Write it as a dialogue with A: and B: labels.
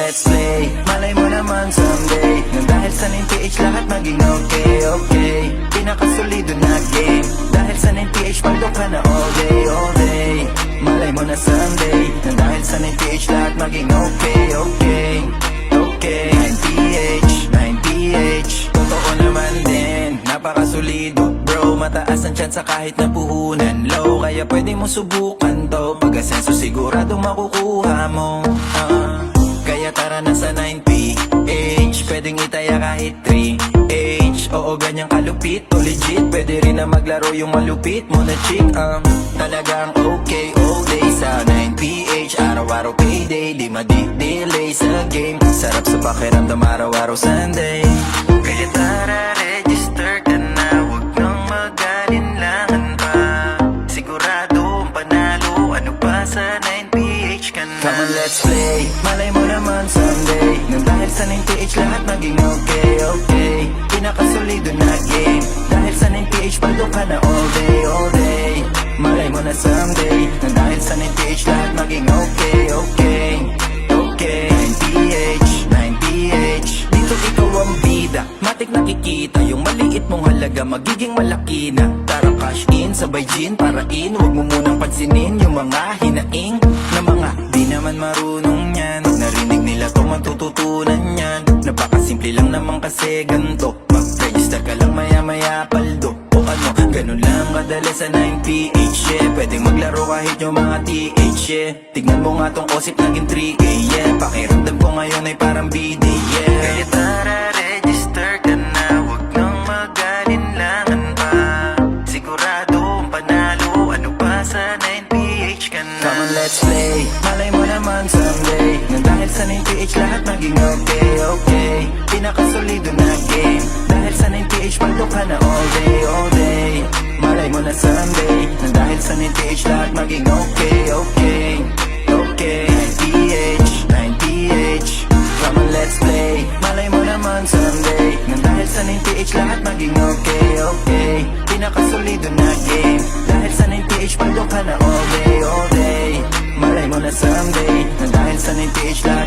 A: let's play. Malay mo naman someday, nang dahil sa 9PH lahat maging okay, okay. Pinakasolido na game, dahil sa 9PH paldok ka na all day, all day. Malay mo na someday, nang dahil sa 9PH lahat maging okay, okay, okay. 9PH, 9PH, totoo naman din, napakasolido bro. Mataas ang chance kahit na puhunan low, kaya pwede mo subukan to. Pag-asenso sigurado makukuha mo, kaya tara na sa 9PH, pwedeng itaya kahit 3H. Oo, ganyang kalupit, to legit. Pwede rin na maglaro yung malupit mo na chick, talagang okay all day sa 9PH. Araw-araw payday, di madi-delay sa game. Sarap sa pakiramdam araw-araw Sunday. Kaya tara, register ka na, wag nang mag-alinlangan pa. Sigurado ang panalo, ano pa sa 9PH ka na. Come on, let's play, malay mo naman someday, nang dahil sa 9PH lahat maging okay, okay. Pinakasolido na game, dahil sa 9PH paldok ka na all day, all day. Malay mo na someday, nang dahil sa 9PH lahat maging okay, okay, okay. 9PH, 9PH, dito ikaw ang bida, matik nakikita yung maliit mong halaga magiging malaki na. Tara cash in, sabay gin para in, huwag mo munang pansinin yung mga hinaing na mga di naman marunong yan. Narinig nila to, matututunan yan. Napakasimple lang naman kasi ganto, mag-register ka lang maya-maya paldo. O ano, ganun lang kadali sa 9PH, yeah. Pwedeng maglaro kahit yung mga TH, yeah. Tignan mo nga tong osip naging 3K, yeah. Pakiramdam ko ngayon ay parang BD, yeah. Kaya tara, register ka na, wag nang mag-alinlangan pa. Sigurado ang panalo, ano pa sa 9PH ka na. Come on, let's play, malay mo naman someday, nang dahil sa 9PH lahat maging okay, okay. Pinakasolido na game, dahil sa 9PH paldok ka na all day, all day. Malay mo na someday, nang dahil sa 9PH lahat maging okay, okay, okay. 9PH, 9PH, come on let's play, malay mo naman someday, nang dahil sa 9PH lahat maging okay, okay. Pinakasolido na game, dahil sa 9PH paldok ka na all day, all day. Malay mo na someday, nang dahil sa 9PH lahat